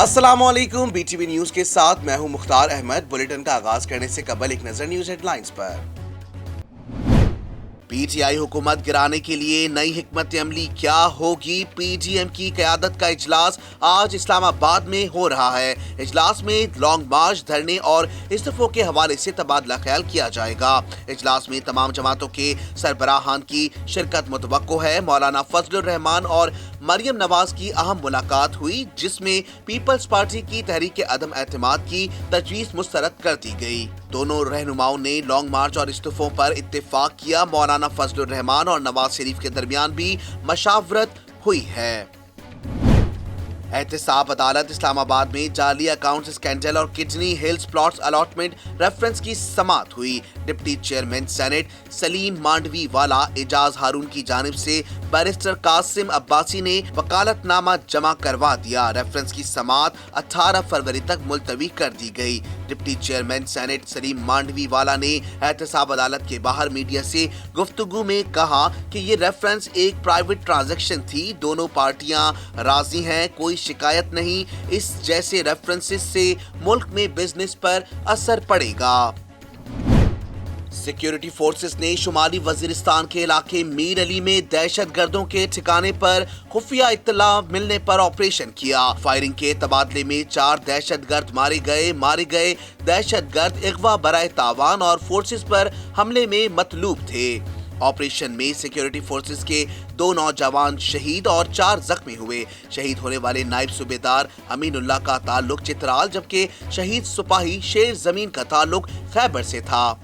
अस्सलाम वालेकुम। BTV news के साथ मैं हूं मुख्तार अहमद। बुलेटिन का आगाज करने से कबल एक नजर न्यूज हेडलाइंस पर। PTI हुकूमत गिराने के लिए नई हिकमत अमली क्या होगी? PDM की क़यादत का इजलास आज इस्लामाबाद में हो रहा है। इजलास में लॉन्ग मार्च, धरने और इस्तीफों के हवाले से तबादला ख्याल किया जाएगा। इजलास में तमाम जमातों के सरबराहान की शिरकत मुतवक्को है। मौलाना फजलुर रहमान और मरियम नवाज की अहम मुलाकात हुई, जिसमें पीपल्स पार्टी की तहरीक अदम एतमाद की तजवीज़ मुस्तरद कर दी गई। दोनों रहनुमाओं ने लॉन्ग मार्च और इस्तीफों पर इत्तेफाक किया। मौलाना फजलुर रहमान और नवाज शरीफ के दरमियान भी मशावरत हुई है। एहतसाब अदालत इस्लामाबाद में जाली अकाउंट स्कैंडल और kidney hills plots allotment reference की समाअत हुई। Deputy chairman senate Saleem Mandviwalla Ejaz हारून की जानिब से बैरिस्टर कासिम अब्बासी ने वकालतनामा जमा करवा दिया। रेफरेंस की समाअत 18 फरवरी तक मुलतवी कर दी गई। Deputy chairman senate Saleem Mandviwalla ने एहतसाब अदालत के बाहर मीडिया से गुफ्तगू में कहा कि ये रेफरेंस एक प्राइवेट ट्रांजैक्शन थी। दोनों पार्टियां राजी हैं, कोई शिकायत नहीं। इस जैसे रेफरेंसेस से मुल्क में बिजनेस पर असर पड़ेगा। सिक्योरिटी फोर्सेस ने शुमाली वजीरिस्तान के इलाके मीर अली में दहशत गर्दों के ठिकाने पर खुफिया इत्तला मिलने पर ऑपरेशन किया। फायरिंग के तबादले में 4 दहशत गर्द मारे गए। दहशत गर्द अगवा बराए तावान और फोर्सेस पर हमले में मतलूब थे। ऑपरेशन में सिक्योरिटी फोर्सेस के 2 नौजवान शहीद और 4 जख्मी हुए। शहीद होने वाले नायब सूबेदार अमीनुल्लाह का ताल्लुक चित्राल, जबकि शहीद सिपाही शेर जमीन का ताल्लुक खैबर से था।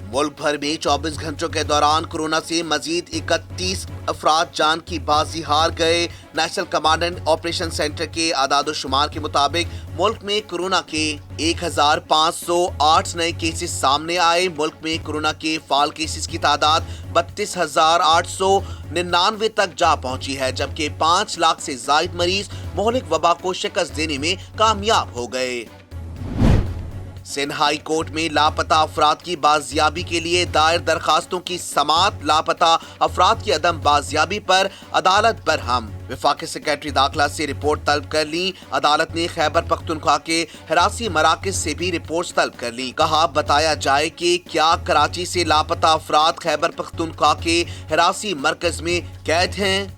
मुल्क भर में 24 घंटों के दौरान कोरोना से मजीद 31 अफराद जान की बाजी हार गए। नेशनल कमांड ऑपरेशन सेंटर के आदाद-ओ-शुमार के मुताबिक मुल्क में कोरोना के 1508 नए केसेस सामने आए। मुल्क में कोरोना के फाल केसेस की तादाद 32,899 तक जा पहुंची है, जबकि 5 लाख से जायद मरीज मोहलिक वबा को शिकस्त देने में कामयाब हो गए। सिंध हाई कोर्ट में लापता अफराद की बाजियाबी के लिए दायर दरखास्तों की समाअत। लापता अफराद की अदम बाजियाबी पर अदालत बरहम। वफाकी सेक्रेटरी दाखिला से रिपोर्ट तलब कर ली। अदालत ने खैबर पख्तूनख्वा के हिरासी मराकज से भी रिपोर्ट तलब कर ली। कहा बताया जाए कि क्या कराची से लापता अफराद खैबर पख्तूनख्वा के हिरासी मरकज में कैद हैं।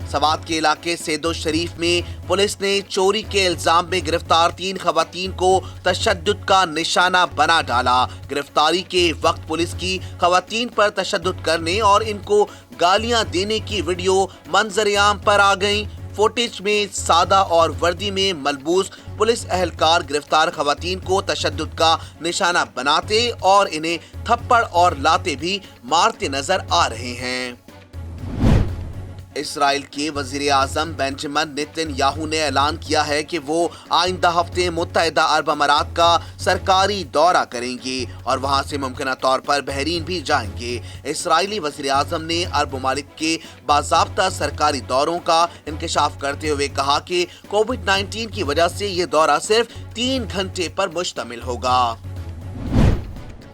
सवात के इलाके सेदो शरीफ में पुलिस ने चोरी के इल्जाम में गिरफ्तार 3 खवातीन को तशद्दुद का निशाना बना डाला। गिरफ्तारी के वक्त पुलिस की खवातीन पर तशद्दुद करने और इनको गालियां देने की वीडियो मंजर-ए-आम पर आ गई। फुटेज में सादा और वर्दी में मलबूस पुलिस एहलकार गिरफ्तार खवातीन को तशद्दुद का निशाना बनाते और इन्हें थप्पड़ और लाते भी मारते नजर आ रहे हैं। इसराइल के वजीर आजम बेंजामिन नेतन्याहू ने ऐलान किया है कि वो आइंदा हफ्ते मुत्तहिदा अरब अमारात का सरकारी दौरा करेंगे और वहां से मुमकिन तौर पर बहरीन भी जाएंगे। इसराइली वजीर आजम ने अरब ममालिक के बाज़ाब्ता सरकारी दौरों का इंकशाफ करते हुए कहा कि कोविड-19 की वजह से ये दौरा सिर्फ 3 घंटे पर मुश्तमिल होगा।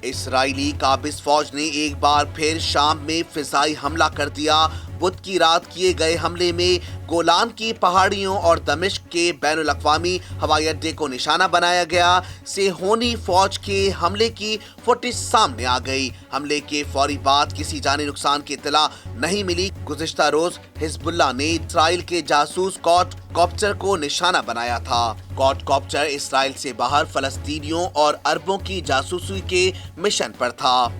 इसराइली काबिज फौज ने एक बार फिर शाम में फिजाई हमला कर दिया। बुध की रात किए गए हमले में गोलान की पहाड़ियों और दमिश्क के बैनुल अक़वामी हवाई अड्डे को निशाना बनाया गया। सेहोनी फौज के हमले की फुटेज सामने आ गई। हमले के फौरी बाद किसी जानी नुकसान की इत्तला नहीं मिली। गुज़िश्ता रोज हिजबुल्लाह ने इसराइल के जासूस क्वाड कॉप्टर को निशाना बनाया था। क्वाड कॉप्टर इसराइल से बाहर फलस्तीनियों और अरबों की जासूसी के मिशन पर था।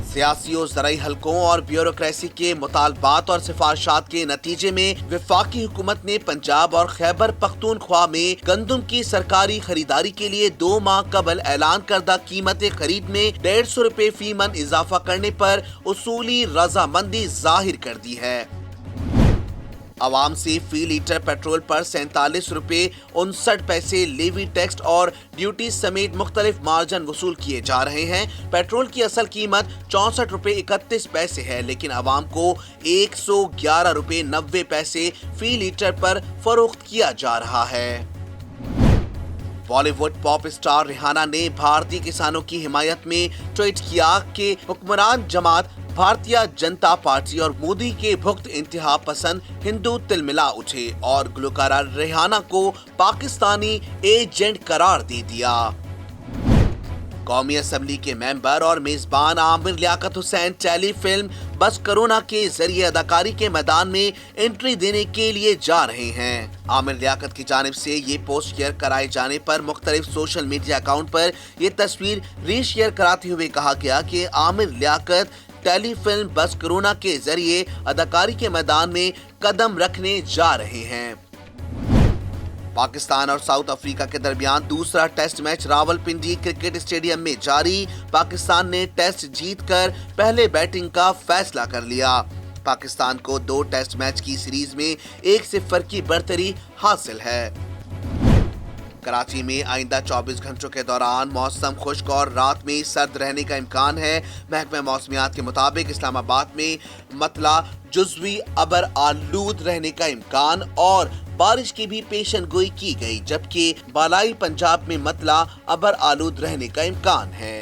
सियासी और ज़राई हलकों और ब्यूरोक्रेसी के मुतालबात और सिफारिशात के नतीजे में वफाकी हुकूमत ने पंजाब और खैबर पख्तूनख्वा में गंदम की सरकारी खरीदारी के लिए 2 माह कबल ऐलान करदा कीमत खरीद में 150 रुपए फी मन इजाफा करने पर उसूली रजामंदी जाहिर कर दी है। आवाम से फी लीटर पेट्रोल पर 47 रुपए 59 पैसे लेवी टैक्स और ड्यूटी समेत मुख्तलिफ मार्जिन वसूल किए जा रहे हैं। पेट्रोल की असल कीमत 64 रुपए 31 पैसे है, लेकिन आवाम को 111 रुपए 90 पैसे फी लीटर पर फरोख्त किया जा रहा है। बॉलीवुड पॉप स्टार रिहाना ने भारतीय किसानों की हिमायत में ट्वीट किया कि हुक्मरान जमात भारतीय जनता पार्टी और मोदी के भुक्त इंतहा पसंद हिंदू तिलमिला उठे और गुलकारा रेहाना को पाकिस्तानी एजेंट करार दे दिया। कौमी असेंबली के मेंबर और मेजबान आमिर लियाकत हुसैन टेली फिल्म बस करोना के जरिए अदाकारी के मैदान में एंट्री देने के लिए जा रहे हैं। आमिर लियाकत की जानिब से ये पोस्ट शेयर कराए जाने पर मुख्तलिफ सोशल मीडिया अकाउंट पर ये तस्वीर रीशेयर कराते हुए कहा गया कि आमिर लियाकत टेली फिल्म बस करोना के जरिए अदाकारी के मैदान में कदम रखने जा रहे हैं। पाकिस्तान और साउथ अफ्रीका के दरमियान दूसरा test match Rawalpindi cricket stadium में जारी। पाकिस्तान ने टेस्ट जीतकर पहले बैटिंग का फैसला कर लिया। पाकिस्तान को 2 टेस्ट मैच की सीरीज में 1-0 की बढ़तरी हासिल है। कराची में आइंदा 24 घंटों के दौरान मौसम खुश्क और रात में सर्द रहने का इम्कान है। महकमा मौसमियात के मुताबिक इस्लामाबाद में मतला जुज़वी अबर आलूद रहने का इम्कान और बारिश की भी पेशन गोई की गई, जबकि बालाई पंजाब में मतला अबर आलूद रहने का इम्कान है।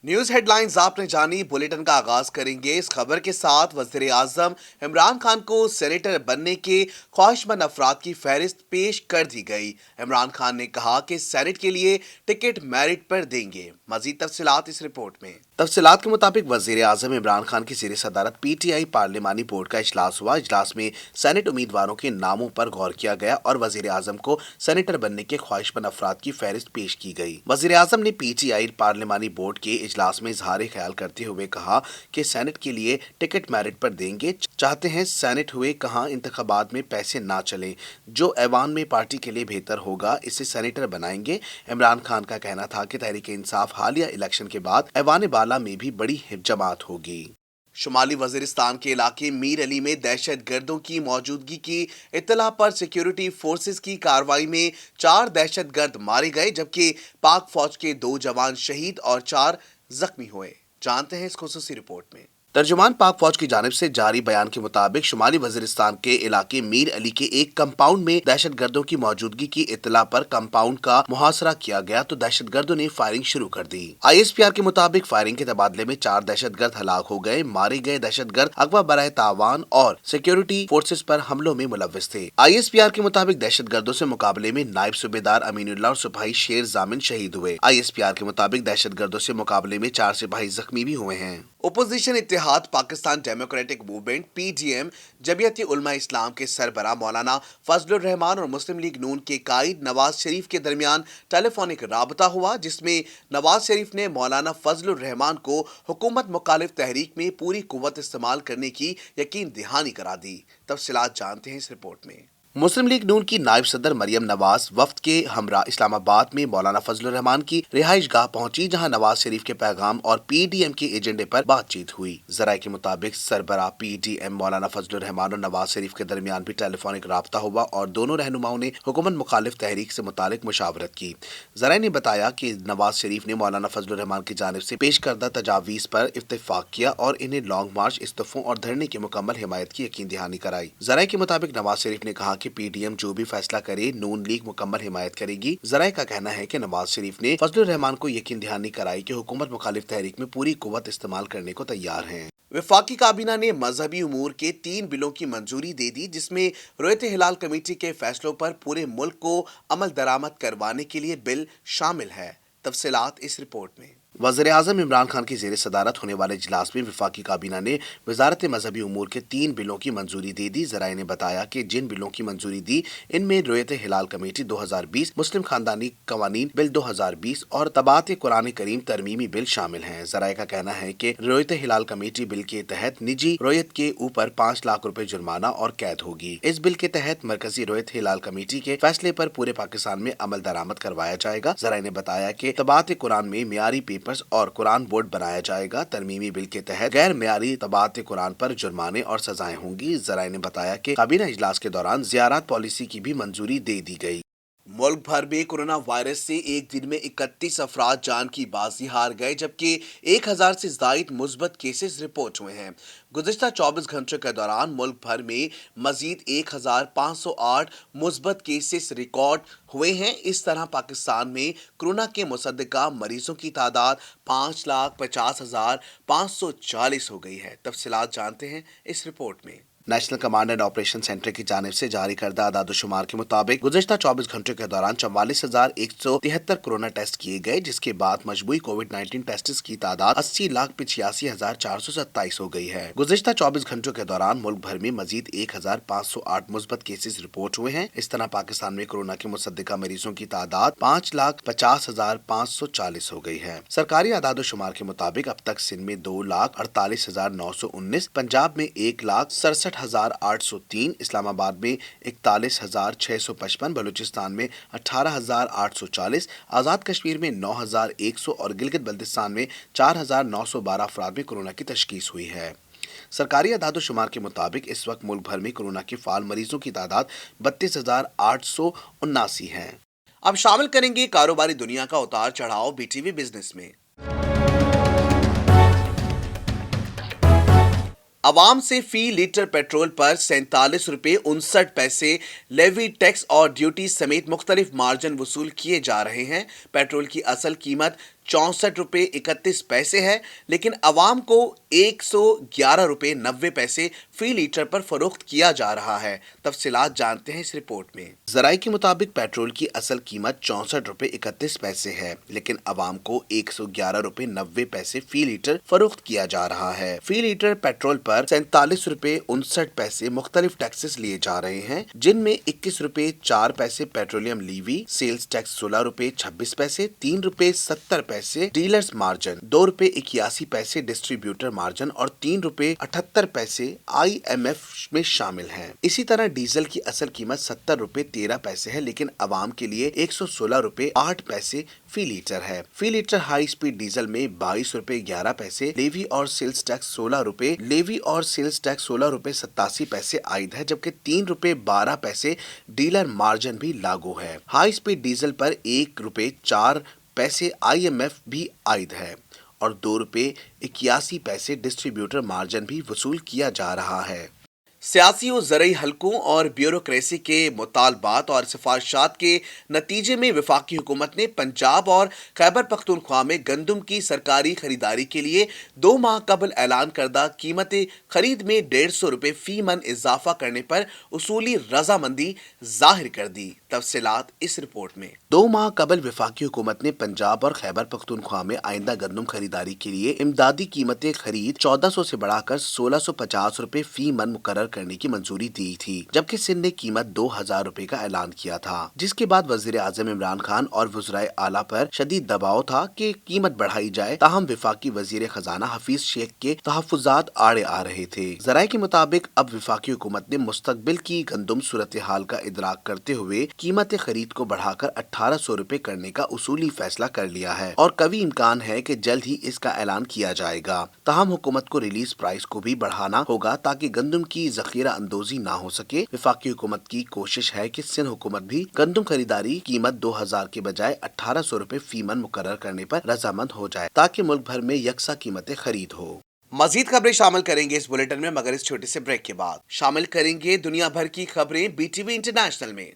न्यूज हेडलाइंस आपने जानी। बुलेटिन का आगाज करेंगे इस खबर के साथ। वज़ीर आज़म इमरान खान को सेनेटर बनने के ख्वाहिशमंद अफराद की फहरिस्त पेश कर दी गई। इमरान खान ने कहा कि सेनेट के लिए टिकट मेरिट पर देंगे। मजीद तफसीलात इस रिपोर्ट में। तफसीलात के मुताबिक वज़ीर आज़म इमरान खान की ज़ेर सदारत PTI पार्लिमानी बोर्ड का इजलास हुआ। इजलास में सेनेट उम्मीदवारों के नामों पर गौर किया गया और वज़ीर आज़म को सेनेटर बनने के ख्वाहिशमंद अफराद की फहरिस्त पेश की गई। वज़ीर आज़म ने PTI पार्लिमानी बोर्ड के इजलास में इजहार ख्याल करते हुए कहा कि सेनेट के लिए टिकट मेरिट पर देंगे। चाहते हैं सेनेट हुए कहाँ इंतखाबात में पैसे ना चले, जो ऐवान में पार्टी के लिए बेहतर होगा इसे सेनेटर बनाएंगे। इमरान खान का कहना था कि तहरीक इंसाफ हालिया इलेक्शन के बाद ऐवान बाला में भी बड़ी जमात होगी। शुमाली वजीरिस्तान के इलाके मीर अली में दहशत गर्दों की मौजूदगी की इत्तला पर सिक्योरिटी फोर्सेस की कार्रवाई में 4 दहशत गर्द मारे गए, जबकि पाक फौज के 2 जवान शहीद और 4 जख्मी हुए। जानते हैं इस खुसूसी रिपोर्ट में। तर्जुमान पाक फौज की जानिब से जारी बयान के मुताबिक शुमाली वजीरिस्तान के इलाके मीर अली के एक कंपाउंड में दहशत गर्दों की मौजूदगी की इत्तला पर कंपाउंड का मुहासरा किया गया तो दहशत गर्दों ने फायरिंग शुरू कर दी। ISPR के मुताबिक फायरिंग के तबादले में 4 दहशत गर्द हलाक हो गए। मारे गए दहशत गर्द अगवा बराए तावान और सिक्योरिटी फोर्सेस पर हमलों में मुलव्विस थे। ISPR के मुताबिक दहशत गर्दों से मुकाबले में नायब सूबेदार अमीनुल्लाह और सिपाही शेर जामिन शहीद हुए। ISPR के मुताबिक दहशत गर्दों से मुकाबले में 4 सिपाही जख्मी भी हुए हैं। ओपोजिशन इत्तेहाद Pakistan democratic movement PDM Jamiat Ulema Islam के सरबराह मौलाना फजलुर रहमान और मुस्लिम लीग नून के कायद नवाज शरीफ के दरमियान टेलीफोनिक राबता हुआ, जिसमें नवाज शरीफ ने मौलाना फजलुर रहमान को हुकूमत मुखालिफ तहरीक में पूरी कुव्वत इस्तेमाल करने की यकीन दहानी करा दी। तफसीलात जानते हैं इस रिपोर्ट में। मुस्लिम लीग नून की नायब सदर मरियम नवाज वफ्द के हमरा इस्लामाबाद में मौलाना फजलुर रहमान की रिहाइश गाह पहुंची, जहां नवाज शरीफ के पैगाम और PDM के एजेंडे पर बातचीत हुई। जराये के मुताबिक सरबराह PDM मौलाना फजलुर रहमान और नवाज शरीफ के दरमियान भी टेलीफोनिक राब्ता हुआ और दोनों रहनुमाओं ने हुकूमत मुखालिफ तहरीक से मुतालिक मुशावरत की। जराये ने बताया कि नवाज शरीफ ने मौलाना फजलुर रहमान की जानिब से पेश करदा तजावीज़ पर इत्तेफाक किया और इन्हें लॉन्ग मार्च, इस्तीफों और धरने की मुकम्मल हिमायत की यकीन दहानी कराई। जराये के मुताबिक नवाज शरीफ ने कहा कि PDM जो भी फैसला करे नून लीग मुकम्मल हिमायत करेगी। जराये का कहना है कि नवाज शरीफ ने फजलुर रहमान को यकीन दहानी कराई कि हुकूमत मुखालिफ तहरीक में पूरी कुव्वत इस्तेमाल करने को तैयार हैं। वफाकी काबीना ने मजहबी उमूर के 3 बिलों की मंजूरी दे दी, जिसमें रोयत हिलाल कमेटी के फैसलों पर पूरे मुल्क को अमल दरामद करवाने के लिए बिल शामिल है। तफसीलात इस रिपोर्ट में। वज़ीर आज़म इमरान खान की ज़ेर सदारत होने वाले इजलास में वफाकी काबीना ने वजारत मजहबी उमूर के 3 बिलों की मंजूरी दे दी। ज़राए ने बताया कि जिन बिलों की मंजूरी दी इनमें रोयत हिलाल कमेटी 2020, मुस्लिम खानदानी कवानीन बिल 2020 और तबात कुरान करीम तरमीमी बिल शामिल हैं। ज़राए का कहना है कि रोयत हिलाल कमेटी बिल के तहत निजी रोयत के ऊपर 5 लाख रुपए जुर्माना और कैद होगी। इस बिल के तहत मरकजी रोयत हिलाल कमेटी के फैसले पर पूरे पाकिस्तान में अमल दरामद करवाया जाएगा। ज़राए ने बताया कि तबात कुरान में मियारी पेपर्स और कुरान बोर्ड बनाया जाएगा। तरमीमी बिल के तहत गैर मियारी तबात कुरान पर जुर्माने और सजाएं होंगी। जराये ने बताया कि काबीना इजलास के दौरान ज़ियारत पॉलिसी की भी मंजूरी दे दी गई। मुल्क भर में कोरोना वायरस से एक दिन में 31 अफराद जान की बाजी हार गए, जबकि 1000 से जायद मुस्बत केसेस रिपोर्ट हुए हैं। गुज़िश्ता 24 घंटों के दौरान मुल्क भर में मजीद 1508 मुस्बत केसेस रिकॉर्ड हुए हैं। इस तरह पाकिस्तान में कोरोना के मुसद्दिका मरीजों की तादाद 5,50,540 हो गई है। तफसीलात जानते हैं इस रिपोर्ट में। National command and operation centre की जानिब से जारी करदा आदादोशुमार के मुताबिक गुज़िश्ता 24 घंटों के दौरान 44,173 कोरोना टेस्ट किए गए, जिसके बाद मजबूरी कोविड-19 टेस्ट की तादाद 80,85,427 हो गई है। गुज़िश्ता 24 घंटों के दौरान मुल्क भर में मजीद 1,508 मुस्बत केसेस रिपोर्ट हुए हैं। इस तरह पाकिस्तान में कोरोना के मुसद्दिका मरीजों की तादाद 5,50,540 हो गई है। सरकारी आदादोशुमार के मुताबिक अब तक सिंध में 2,48,919, पंजाब में 1,67,803, इस्लामाबाद में 41,655, बलूचिस्तान में 18,840, आज़ाद कश्मीर में 9,100 और गिलगित बल्तिस्तान में 4,912 अफराद में कोरोना की तशखीस हुई है। सरकारी आदादोशुमार के मुताबिक इस वक्त मुल्क भर में कोरोना के फाल मरीजों की तादाद 32,879 है। अब शामिल करेंगे कारोबारी दुनिया का उतार चढ़ाव बीटीवी बिजनेस में। अवाम से फी लीटर पेट्रोल पर 47 रुपये 59 पैसे लेवी, टैक्स और ड्यूटी समेत मुख्तलिफ मार्जिन वसूल किए जा रहे हैं। पेट्रोल की असल कीमत 64 रुपये 31 पैसे है, लेकिन अवाम को 111 रुपये 90 पैसे फी लीटर पर फरोख्त किया जा रहा है। तफसीलात जानते हैं इस रिपोर्ट में। ज़राए के मुताबिक पेट्रोल की असल कीमत 64 रुपये 31 पैसे है, लेकिन अवाम को 111 रुपये 90 पैसे फी लीटर फरोख्त किया जा रहा है। फी लीटर पेट्रोल पर 47 रुपये 59 पैसे मुख्तलिफ टैक्सेस लिए जा रहे हैं, जिनमें 21 रुपये 4 पैसे पेट्रोलियम लीवी, सेल्स टैक्स 16 रुपये 26 पैसे, 3 रुपये 70 पैसे डीलर्स मार्जिन, 2 रुपये 81 पैसे डिस्ट्रीब्यूटर मार्जिन और 3 रुपये 78 पैसे IMF में शामिल हैं। इसी तरह डीजल की असल कीमत 70 रुपये 13 पैसे है, लेकिन अवाम के लिए 116 रुपये 8 पैसे फी लीटर है। फी लीटर हाई स्पीड डीजल में 22 रुपये 11 पैसे लेवी और सेल्स टैक्स 16 रुपये 87 पैसे आयद है, जबकि 3 रुपये 12 पैसे डीलर मार्जिन भी लागू है। हाई स्पीड डीजल पर 1 रुपये 4 पैसे IMF भी आयद है और 2 रुपये 81 पैसे डिस्ट्रीब्यूटर मार्जिन भी वसूल किया जा रहा है। सियासी और ज़रई हलकों और ब्यूरोक्रेसी के मुतालबात और सिफारिशात के नतीजे में वफाकी हुकूमत ने पंजाब और खैबर पख्तूनख्वा में गंदम की सरकारी खरीदारी के लिए 2 माह कबल ऐलान करदा कीमत खरीद में 150 रुपये फी मन इजाफा करने पर उसूली रजामंदी जाहिर कर दी। तफसीलात इस रिपोर्ट में। 2 माह कबल वफाकी हुकूमत ने पंजाब और खैबर पख्तूनख्वा में आइंदा गंदम खरीदारी के लिए इमदादी कीमत खरीद 1400 से बढ़ाकर 1650 रुपये फी मन मुकर्रर करने की मंजूरी दी थी, जबकि सिंध ने कीमत 2000 रुपए का ऐलान किया था, जिसके बाद वजीर आजम इमरान खान और वज़राए आला पर शदीद दबाव था कि कीमत बढ़ाई जाए। ताहम वफाकी वजीर खजाना हफीज शेख के तहफ़्फ़ुज़ात आड़े आ रहे थे। ज़राए के मुताबिक अब वफाकी हुकूमत ने मुस्तकबिल की गंदम सूरत हाल का इदराक करते हुए कीमत खरीद को बढ़ाकर 1800 रुपए करने का उसूली फैसला कर लिया है और कभी इम्कान है कि जल्द ही इसका ऐलान किया जाएगा। ताहम हुकूमत को रिलीज प्राइस को भी बढ़ाना होगा ताकि गंदम की ज़ख़ीरा अंदोजी ना हो सके। वफाकी हुकूमत की कोशिश है कि सिंध हुकूमत भी गंदम खरीदारी कीमत 2000 के बजाय 1800 रुपए फी मन मुकर्रर करने पर रजामंद हो जाए, ताकि मुल्क भर में यकसा कीमतें खरीद हो। मजीद खबरें शामिल करेंगे इस बुलेटिन में, मगर इस छोटे से ब्रेक के बाद शामिल करेंगे दुनिया भर की खबरें BTV इंटरनेशनल में।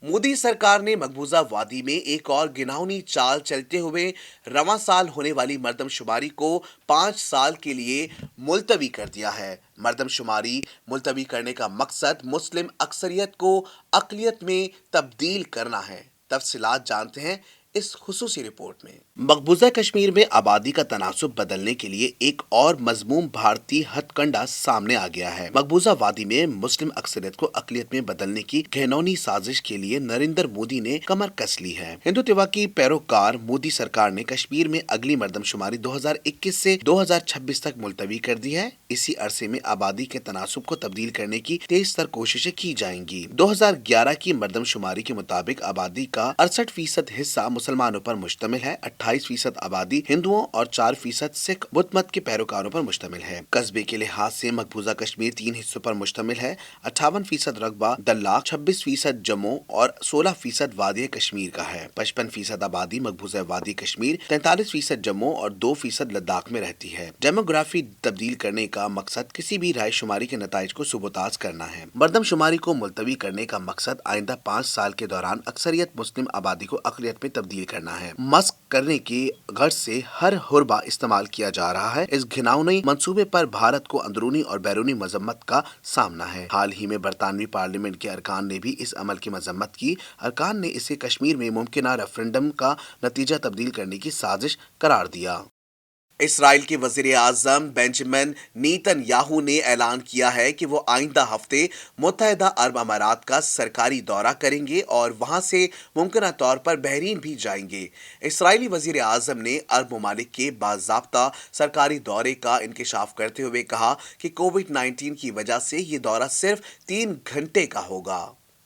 मोदी सरकार ने मकबूजा वादी में एक और गिनौनी चाल चलते हुए रवां साल होने वाली मर्दमशुमारी को 5 साल के लिए मुलतवी कर दिया है। मर्दमशुमारी मुलतवी करने का मकसद मुस्लिम अक्सरियत को अक़लियत में तब्दील करना है। तफसीलात जानते हैं इस खुसूसी रिपोर्ट में। मकबूजा कश्मीर में आबादी का तनासुब बदलने के लिए एक और मजमूम भारतीय हथकंडा सामने आ गया है। मकबूजा वादी में मुस्लिम अक्सरियत को अक़लियत में बदलने की घिनौनी साजिश के लिए नरेंद्र मोदी ने कमर कस ली है। हिंदुत्व की पैरोकार मोदी सरकार ने कश्मीर में अगली मर्दमशुमारी 2021 से 2026 तक मुलतवी कर दी है। इसी अरसे में आबादी के तनासुब को तब्दील करने की तेज तर कोशिशें की जाएंगी। 2011 की मर्दमशुमारी के मुताबिक आबादी का 68% हिस्सा मुसलमानों पर मुश्तमिल है, 28% आबादी हिंदुओं और 4% सिख बुद्ध मत के पैरोकारों पर मुश्तमिल है। कस्बे के लिहाज से मकबूजा कश्मीर 3 हिस्सों पर मुश्तमिल है। 58% रकबा दल्लाक, 26% जम्मू और 16% वादी कश्मीर का है। 55% आबादी मकबूजा वादी कश्मीर, 43% जम्मू और 2% लद्दाख में रहती है। डेमोग्राफी तब्दील करने का मकसद किसी भी राय शुमारी के नताइज को सुबोताज करना है। मर्दमशुमारी को मुलतवी करने का मकसद आइंदा 5 साल के दौरान अक्सरियत मुस्लिम आबादी को अक़लियत में तब्दील करना है। मस्क करने की गर्ज से हर हुर्बा इस्तेमाल किया जा रहा है। इस घिनौने मंसूबे पर भारत को अंदरूनी और बैरूनी मजम्मत का सामना है। हाल ही में बरतानवी पार्लियामेंट के अरकान ने भी इस अमल की मजम्मत की। अरकान ने इसे कश्मीर में मुमकिन रेफरेंडम का नतीजा तब्दील करने की साजिश करार दिया। इसराइल के वज़ीर आज़म बेंजामिन नेतन्याहू ने ऐलान किया है कि वो आइंदा हफ्ते मुत्तहिदा अरब अमारात का सरकारी दौरा करेंगे और वहां से मुमकिन तौर पर बहरीन भी जाएंगे। इसराइली वज़ीर आज़म ने अरब ममालिक के बाज़ाब्ता सरकारी दौरे का इंकशाफ करते हुए कहा कि कोविड-19 की वजह से ये दौरा सिर्फ 3 घंटे का होगा।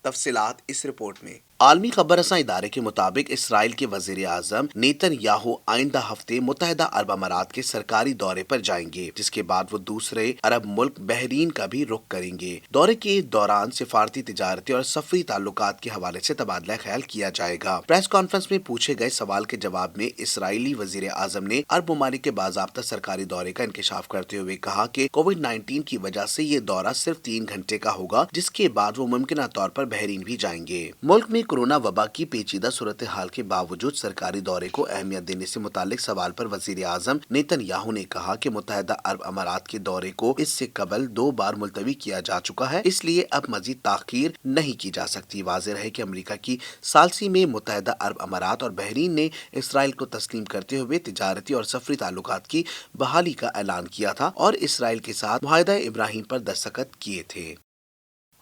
तफसीलात इस रिपोर्ट में। आलमी खबर रसां इदारे के मुताबिक इसराइल के वज़ीर आज़म नेतन्याहू आइंदा हफ्ते मुत्तहिदा अरब अमारात के सरकारी दौरे पर जाएंगे, जिसके बाद वो दूसरे अरब मुल्क बहरीन का भी रुख करेंगे। दौरे के दौरान सिफारती, तिजारती और सफरी ताल्लुकात के हवाले से तबादला ख्याल किया जाएगा। प्रेस कॉन्फ्रेंस में पूछे गए सवाल के जवाब में इसराइली वज़ीर आज़म ने अरब ममालिक के बाज़ाब्ता सरकारी दौरे का इंकशाफ करते हुए कहा कि कोविड-19 की वजह से ये दौरा सिर्फ 3 घंटे का होगा, जिसके बाद वो मुमकिन तौर पर बहरीन भी जाएंगे। मुल्क में कोरोना वबा की पेचीदा सूरत हाल के बावजूद सरकारी दौरे को अहमियत देने से मुतालिक सवाल पर वज़ीर आज़म नेतन्याहू ने कहा कि मुत्तहिदा अरब अमारात के दौरे को इससे कबल 2 बार मुलतवी किया जा चुका है, इसलिए अब मजीद ताख़ीर नहीं की जा सकती। वाज़ेह है कि अमेरिका की सालसी में मुत्तहिदा अरब अमारात और बहरीन ने इसराइल को तस्लीम करते हुए तिजारती और सफरी ताल्लुकात की बहाली का ऐलान किया था और इसराइल के साथ मुआहिदा इब्राहीम पर दस्तखत किए थे।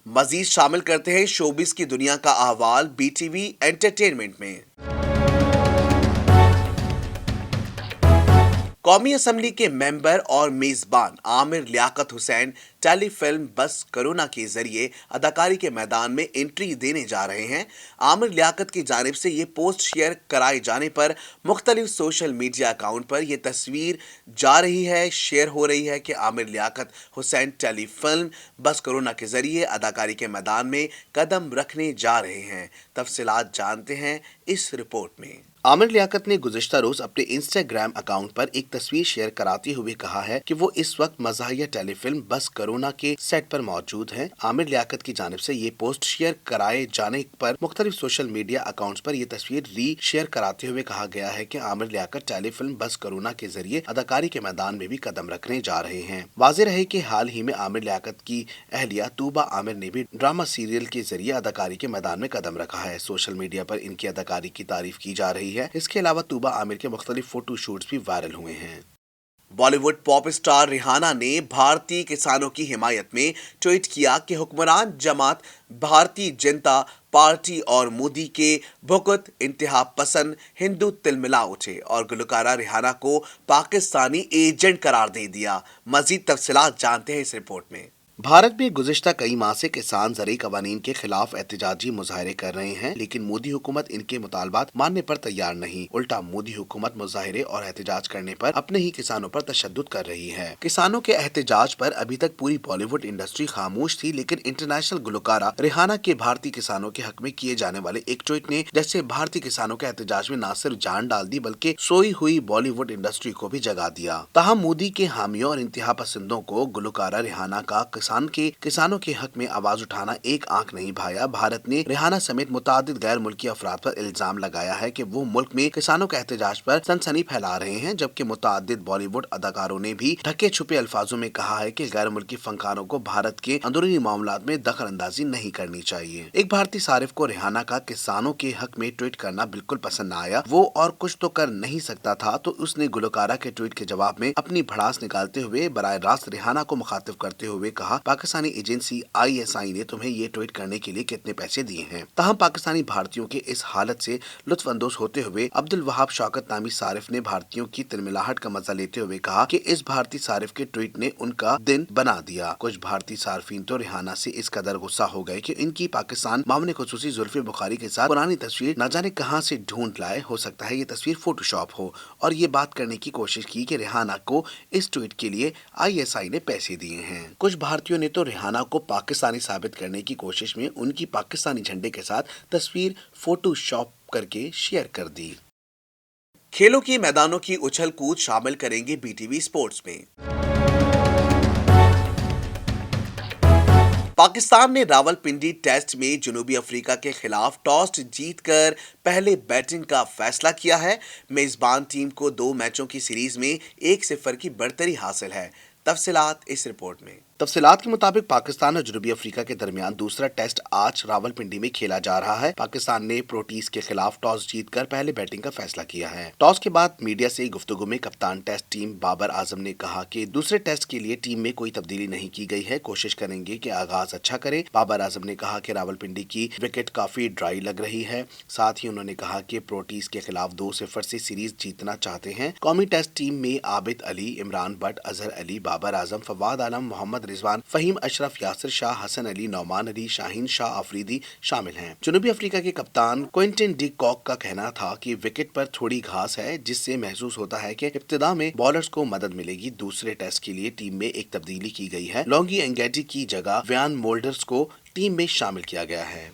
मजीद शामिल करते हैं शोबिस की दुनिया का अहवाल बीटीवी एंटरटेनमेंट में। कौमी असम्बली के मेंबर और मेजबान आमिर लियाकत हुसैन टेलीफिल्म बस कोरोना के जरिए अदाकारी के मैदान में एंट्री देने जा रहे हैं। आमिर लियाकत की जानिब से ये पोस्ट शेयर कराए जाने पर मुख्तलिफ सोशल मीडिया अकाउंट पर यह तस्वीर शेयर हो रही है कि आमिर लियाकत हुसैन टेलीफिल्म बस कोरोना के जरिए अदाकारी के मैदान में कदम रखने जा रहे हैं। तफसीलात जानते हैं इस रिपोर्ट में। आमिर लियाकत ने गुज़िश्ता रोज अपने इंस्टाग्राम अकाउंट पर एक तस्वीर शेयर कराते हुए कहा है कि वो इस वक्त मज़ाहिया टेलीफिल्म बस कोरोना के सेट पर मौजूद हैं। आमिर लियाकत की जानिब से ये पोस्ट शेयर कराए जाने पर मुख्तलिफ सोशल मीडिया अकाउंट्स पर यह तस्वीर शेयर कराते हुए कहा गया है कि आमिर लियाकत टेलीफिल्म बस कोरोना के जरिए अदाकारी के मैदान में भी कदम रखने जा रहे हैं। वाज़ेह रहे कि हाल ही में आमिर लियाकत की अहलिया तूबा आमिर ने भी ड्रामा सीरियल के जरिए अदाकारी के मैदान में कदम रखा है। सोशल मीडिया पर इनकी अदाकारी की तारीफ की जा रही है। इसके अलावा तूबा आमिर के मुख्तलिफ फोटो शूट्स भी वायरल हुए हैं। बॉलीवुड पॉप स्टार रिहाना ने भारतीय किसानों की हिमायत में ट्वीट किया कि हुक्मरान जमात भारतीय जनता पार्टी और मोदी के भुगत इंतहा पसंद हिंदू तिलमिला उठे और गुलकारा रिहाना को पाकिस्तानी एजेंट करार दे दिया। मजीद तफसीलात जानते हैं इस रिपोर्ट में। भारत में गुज़िश्ता कई माह से किसान ज़रई क़वानीन के खिलाफ एहतजाजी मुज़ाहरे कर रहे हैं, लेकिन मोदी हुकूमत इनके मुतालबात मानने पर तैयार नहीं। उल्टा मोदी हुकूमत मुज़ाहरे और एहतजाज करने पर अपने ही किसानों पर तशद्दुद कर रही है। किसानों के एहतजाज पर अभी तक पूरी बॉलीवुड इंडस्ट्री खामोश थी, लेकिन इंटरनेशनल गुलकारा रिहाना के भारतीय किसानों के हक में किए जाने वाले एक ट्वीट ने जैसे भारतीय किसानों के एहतजाज में न सिर्फ जान डाल दी, बल्कि सोई हुई बॉलीवुड इंडस्ट्री को भी जगा दिया। ताहम मोदी के हामियों और इंतहा पसंदों को गुलकारा रिहाना का किसानों के हक में आवाज उठाना एक आंख नहीं भाया। भारत ने रिहाना समेत मुतादिद गैर मुल्की अफराद पर इल्जाम लगाया है कि वो मुल्क में किसानों के एहतजाज पर सनसनी फैला रहे हैं, जबकि मुतादिद बॉलीवुड अदाकारों ने भी ढके छुपे अल्फाजों में कहा है कि गैर मुल्की फनकारों को भारत के अंदरूनी मामलात में दखल अंदाजी नहीं करनी चाहिए। एक भारतीय सारिफ को रिहाना का किसानों के हक में ट्वीट करना बिल्कुल पसंद न आया। वो और कुछ तो कर नहीं सकता था, तो उसने गुलकारा के ट्वीट के जवाब में अपनी भड़ास निकालते हुए बराह रास्त रिहाना को मुखातिब करते हुए कहा पाकिस्तानी एजेंसी ISI ने तुम्हें ये ट्वीट करने के लिए कितने पैसे दिए हैं। ताहम पाकिस्तानी भारतीयों के इस हालत से लुत्फअंदोज होते हुए अब्दुल वहाब शौकत नामी सारिफ ने भारतीयों की तिलमिलाहट का मजा लेते हुए कहा कि इस भारतीय सारिफ के ट्वीट ने उनका दिन बना दिया। कुछ भारतीय सार्फिन तो रिहाना से इस कदर गुस्सा हो गए कि इनकी पाकिस्तान मामले खुसूसी जुल्फी बुखारी के साथ पुरानी तस्वीर न जाने कहां से ढूंढ लाए, हो सकता है ये तस्वीर फोटोशॉप हो, और ये बात करने की कोशिश की कि रिहाना को इस ट्वीट के लिए ISI ने पैसे दिए हैं। कुछ भारतीयों ने तो रिहाना को पाकिस्तानी साबित करने की कोशिश में उनकी पाकिस्तानी झंडे के साथ तस्वीर फोटोशॉप करके शेयर कर दी। खेलों के मैदानों की उछल कूद शामिल करेंगे BTV स्पोर्ट्स में। पाकिस्तान ने रावलपिंडी टेस्ट में जनूबी अफ्रीका के खिलाफ टॉस जीतकर पहले बैटिंग का फैसला किया है। मेजबान टीम को 2 मैचों की सीरीज में 1-0 की बढ़तरी हासिल है। तफसीलात इस रिपोर्ट में। तफसीलात के मुताबिक पाकिस्तान और जनूबी अफ्रीका के दरमियान दूसरा टेस्ट आज रावलपिंडी में खेला जा रहा है। पाकिस्तान ने प्रोटीज के खिलाफ टॉस जीतकर पहले बैटिंग का फैसला किया है। टॉस के बाद मीडिया से गुफ्तगू में कप्तान टेस्ट टीम बाबर आजम ने कहा कि दूसरे टेस्ट के लिए टीम में कोई तब्दीली नहीं की गई है, कोशिश करेंगे कि आगाज अच्छा करे। बाबर आजम ने कहा कि रावलपिंडी की विकेट काफी ड्राई लग रही है। साथ ही उन्होंने कहा कि प्रोटीज के खिलाफ 2-0 से सीरीज जीतना चाहते हैं। कौमी टेस्ट टीम में आबिद अली, इमरान भट्ट, अजहर अली, बाबर आजम, फवाद आलम, मोहम्मद रिजवान, फहीम अशरफ, यासिर शाह, हसन अली, नौमान अली, शाहीन शाह अफरीदी शामिल हैं। जनूबी अफ्रीका के कप्तान क्विंटन डी कॉक का कहना था कि विकेट पर थोड़ी घास है, जिससे महसूस होता है कि इब्तिदा में बॉलर्स को मदद मिलेगी। दूसरे टेस्ट के लिए टीम में एक तब्दीली की गई है। लॉन्गी एंगेटी की जगह व्यान मोल्डर्स को टीम में शामिल किया गया है।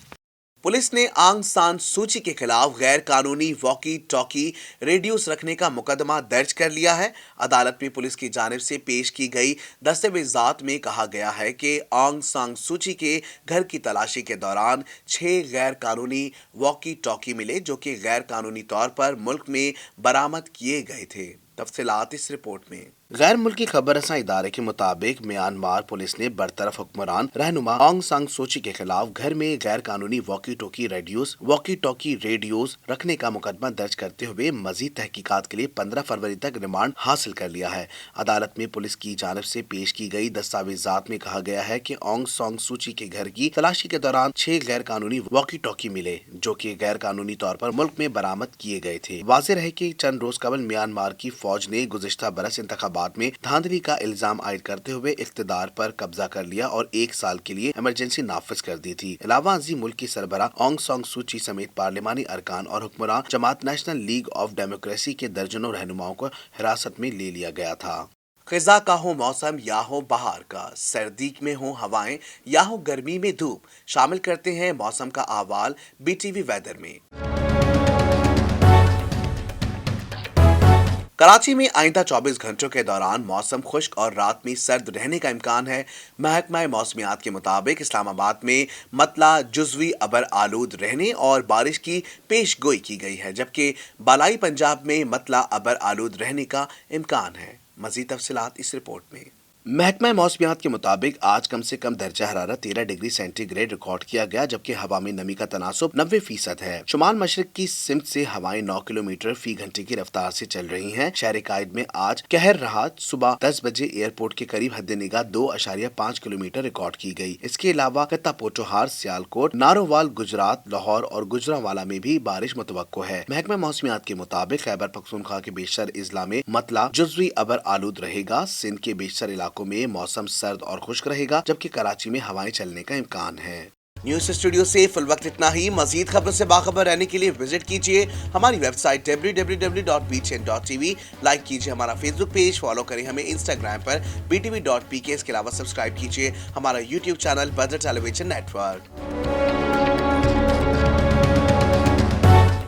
पुलिस ने आंग सान सूची के खिलाफ गैर कानूनी वॉकी टॉकी रेडियोस रखने का मुकदमा दर्ज कर लिया है। अदालत में पुलिस की जानिब से पेश की गई दस्तावेजात में कहा गया है कि आंग सान सूची के घर की तलाशी के दौरान 6 गैर कानूनी वॉकी टॉकी मिले, जो कि गैर कानूनी तौर पर मुल्क में बरामद किए गए थे। तफसीलात इस रिपोर्ट में। गैर मुल्की खबर रसां इदारे के मुताबिक म्यांमार पुलिस ने बरतरफ हुक्मरान रहनुमा आंग सान सूची के खिलाफ घर में गैर कानूनी वॉकी टॉकी रेडियोस रखने का मुकदमा दर्ज करते हुए मजीद तहकीकात के लिए 15 फरवरी तक रिमांड हासिल कर लिया है। अदालत में पुलिस की जानिब से पेश की गई दस्तावेजात में कहा गया है कि आंग सान सूची के घर की तलाशी के दौरान 6 गैर कानूनी वॉकी टॉकी मिले, जो कि गैर कानूनी तौर पर मुल्क में बरामद किए गए थे। वाज़ेह है कि चंद रोज कबल म्यांमार की फौज ने गुज़िश्ता बरस इंतखाबात में धांधली का इल्जाम आयद करते हुए इख्तिदार पर कब्जा कर लिया और 1 साल के लिए इमरजेंसी नाफिज कर दी थी। अलावा अजी मुल्क की सरबरा आंग सान सूची समेत पार्लिमानी अरकान और हुक्मरान जमात नेशनल लीग ऑफ डेमोक्रेसी के दर्जनों रहनुमाओं को हिरासत में ले लिया गया था। खिजा का हो मौसम या हो बहार का, सर्दी में हो हवाएं या हो गर्मी में धूप, शामिल करते हैं मौसम का अहवाल BTV वेदर में। कराची में आइंदा 24 घंटों के दौरान मौसम खुश्क और रात में सर्द रहने का इम्कान है। महकमा मौसमियात के मुताबिक इस्लामाबाद में मतला जुज़वी अबर आलूद रहने और बारिश की पेश गोई की गई है, जबकि बालाई पंजाब में मतला अबर आलूद रहने का इम्कान है। मज़ीद तफसीलात इस रिपोर्ट में। महकमा मौसमियात के मुताबिक आज कम से कम दर्जा हरारत 13 डिग्री सेंटीग्रेड रिकॉर्ड किया गया, जबकि हवा में नमी का तनासुब 90% है। शुमाल मशरिक की सिमत से हवाएं 9 किलोमीटर फी घंटे की रफ्तार से चल रही हैं। शहर कायद में आज कहर रहा। सुबह 10 बजे एयरपोर्ट के करीब हद निगाह 2.5 किलोमीटर रिकॉर्ड की गई। इसके अलावा कत्ता पोटोहार, सियालकोट, नारोवाल, गुजरात, लाहौर और गुजरांवाला में भी बारिश मुतवक्को है। महकमा मौसमियात के मुताबिक खैबर पख्तूनख्वा के बेशतर इजला में मतला जुज़वी अबर आलूद रहेगा। सिंध के बेशतर इलाकों में मौसम सर्द और खुश्क रहेगा, जबकि कराची में हवाएं चलने का इम्कान है। न्यूज़ स्टूडियो से फिल वक्त इतना ही। मजीद खबर से बाखबर रहने के लिए विजिट कीजिए हमारी वेबसाइट www.btn.tv। लाइक कीजिए हमारा फेसबुक पेज, फॉलो करें हमें इंस्टाग्राम पर btv.pk। इसके अलावा सब्सक्राइब कीजिए हमारा यूट्यूब चैनल बदर टेलीविजन नेटवर्क।